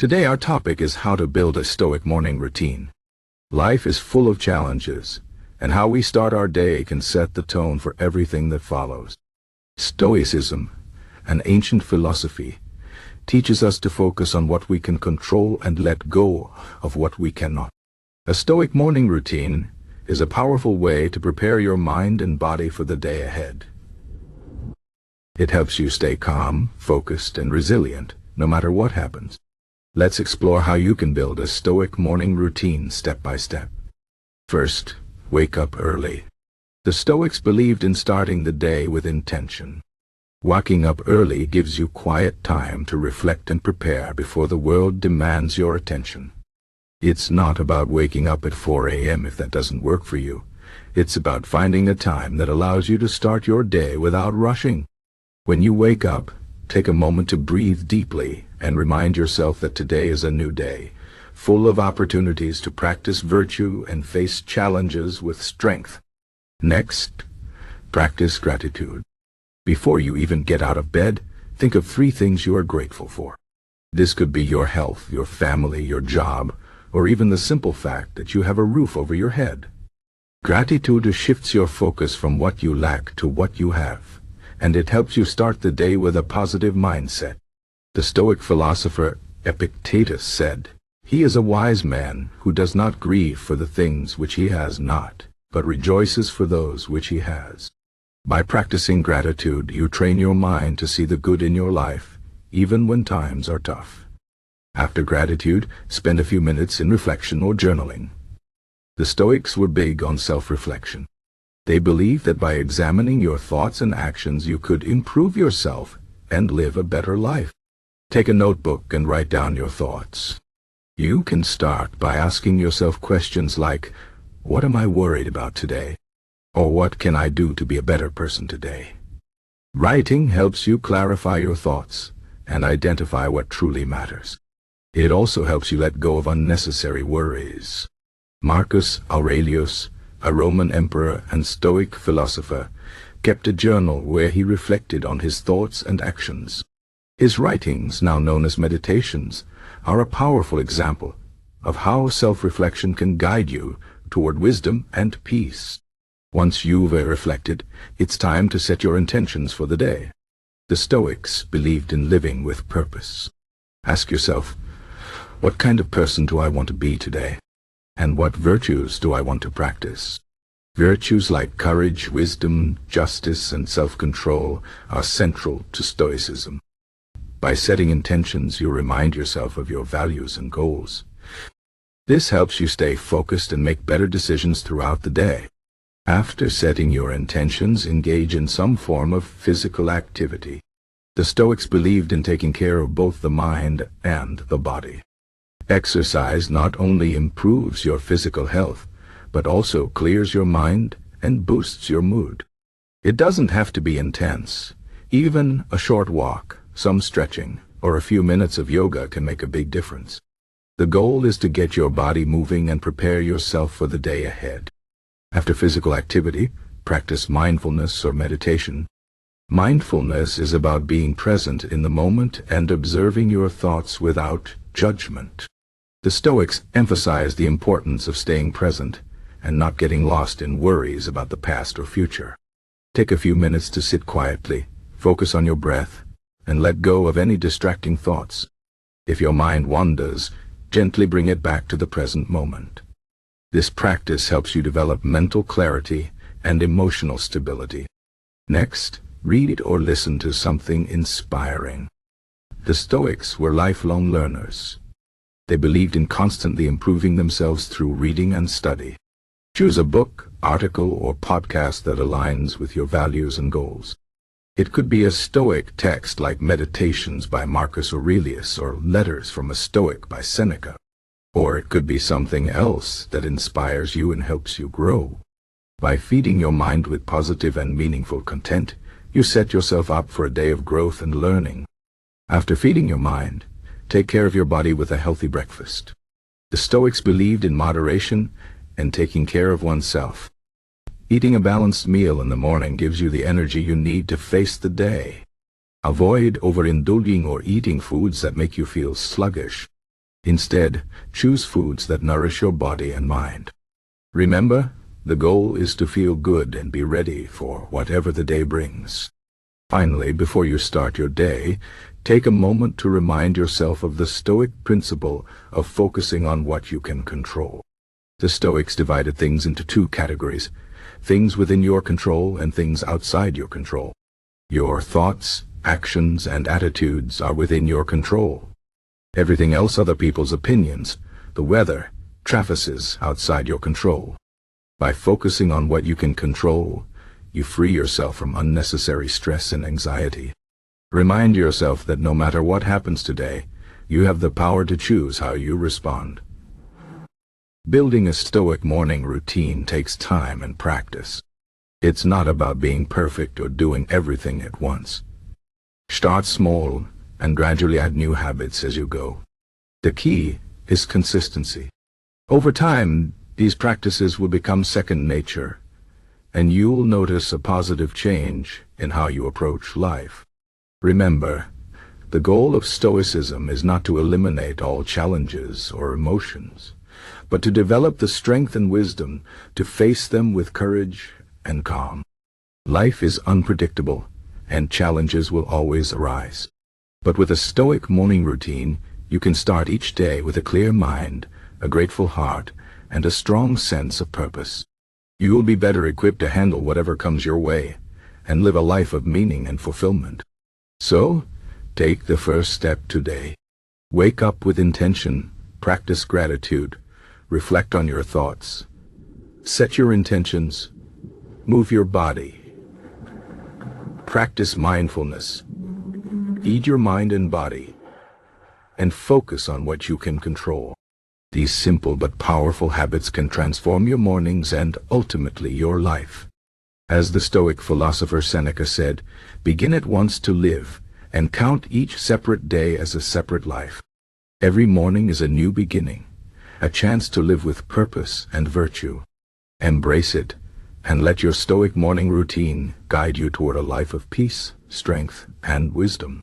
Today our topic is how to build a Stoic morning routine. Life is full of challenges, and how we start our day can set the tone for everything that follows. Stoicism, an ancient philosophy, teaches us to focus on what we can control and let go of what we cannot. A Stoic morning routine is a powerful way to prepare your mind and body for the day ahead. It helps you stay calm, focused, and resilient, no matter what happens. Let's explore how you can build a Stoic morning routine step by step. First, wake up early. The Stoics believed in starting the day with intention. Waking up early gives you quiet time to reflect and prepare before the world demands your attention. It's not about waking up at 4 a.m. if that doesn't work for you. It's about finding a time that allows you to start your day without rushing. When you wake up, take a moment to breathe deeply and remind yourself that today is a new day, full of opportunities to practice virtue and face challenges with strength. Next, practice gratitude. Before you even get out of bed, think of 3 things you are grateful for. This could be your health, your family, your job, or even the simple fact that you have a roof over your head. Gratitude shifts your focus from what you lack to what you have, and it helps you start the day with a positive mindset. The Stoic philosopher Epictetus said, "He is a wise man who does not grieve for the things which he has not, but rejoices for those which he has." By practicing gratitude, you train your mind to see the good in your life, even when times are tough. After gratitude, spend a few minutes in reflection or journaling. The Stoics were big on self-reflection. They believed that by examining your thoughts and actions, you could improve yourself and live a better life. Take a notebook and write down your thoughts. You can start by asking yourself questions like, what am I worried about today? Or what can I do to be a better person today? Writing helps you clarify your thoughts and identify what truly matters. It also helps you let go of unnecessary worries. Marcus Aurelius, a Roman emperor and Stoic philosopher, kept a journal where he reflected on his thoughts and actions. His writings, now known as meditations, are a powerful example of how self-reflection can guide you toward wisdom and peace. Once you've reflected, it's time to set your intentions for the day. The Stoics believed in living with purpose. Ask yourself, what kind of person do I want to be today? And what virtues do I want to practice? Virtues like courage, wisdom, justice, and self-control are central to Stoicism. By setting intentions, you remind yourself of your values and goals. This helps you stay focused and make better decisions throughout the day. After setting your intentions, engage in some form of physical activity. The Stoics believed in taking care of both the mind and the body. Exercise not only improves your physical health, but also clears your mind and boosts your mood. It doesn't have to be intense. Even a short walk, some stretching, or a few minutes of yoga can make a big difference. The goal is to get your body moving and prepare yourself for the day ahead. After physical activity, practice mindfulness or meditation. Mindfulness is about being present in the moment and observing your thoughts without judgment. The Stoics emphasized the importance of staying present and not getting lost in worries about the past or future. Take a few minutes to sit quietly, focus on your breath, and let go of any distracting thoughts. If your mind wanders, gently bring it back to the present moment. This practice helps you develop mental clarity and emotional stability. Next, read or listen to something inspiring. The Stoics were lifelong learners. They believed in constantly improving themselves through reading and study. Choose a book, article, or podcast that aligns with your values and goals. It could be a Stoic text like Meditations by Marcus Aurelius or Letters from a Stoic by Seneca. Or it could be something else that inspires you and helps you grow. By feeding your mind with positive and meaningful content, you set yourself up for a day of growth and learning. After feeding your mind, take care of your body with a healthy breakfast. The Stoics believed in moderation and taking care of oneself. Eating a balanced meal in the morning gives you the energy you need to face the day. Avoid overindulging or eating foods that make you feel sluggish. Instead, choose foods that nourish your body and mind. Remember, the goal is to feel good and be ready for whatever the day brings. Finally, before you start your day, take a moment to remind yourself of the Stoic principle of focusing on what you can control. The Stoics divided things into two categories: things within your control and things outside your control. Your thoughts, actions, and attitudes are within your control. Everything else, other people's opinions, the weather, traffics, outside your control. By focusing on what you can control, you free yourself from unnecessary stress and anxiety. Remind yourself that no matter what happens today, you have the power to choose how you respond. Building a Stoic morning routine takes time and practice. It's not about being perfect or doing everything at once. Start small and gradually add new habits as you go. The key is consistency. Over time, these practices will become second nature, and you'll notice a positive change in how you approach life. Remember, the goal of Stoicism is not to eliminate all challenges or emotions, but to develop the strength and wisdom to face them with courage and calm. Life is unpredictable, and challenges will always arise. But with a Stoic morning routine, you can start each day with a clear mind, a grateful heart, and a strong sense of purpose. You will be better equipped to handle whatever comes your way and live a life of meaning and fulfillment. So, take the first step today. Wake up with intention, practice gratitude, reflect on your thoughts, set your intentions, move your body, practice mindfulness, feed your mind and body, and focus on what you can control. These simple but powerful habits can transform your mornings and ultimately your life. As the Stoic philosopher Seneca said, begin at once to live, and count each separate day as a separate life. Every morning is a new beginning, a chance to live with purpose and virtue. Embrace it, and let your Stoic morning routine guide you toward a life of peace, strength, and wisdom.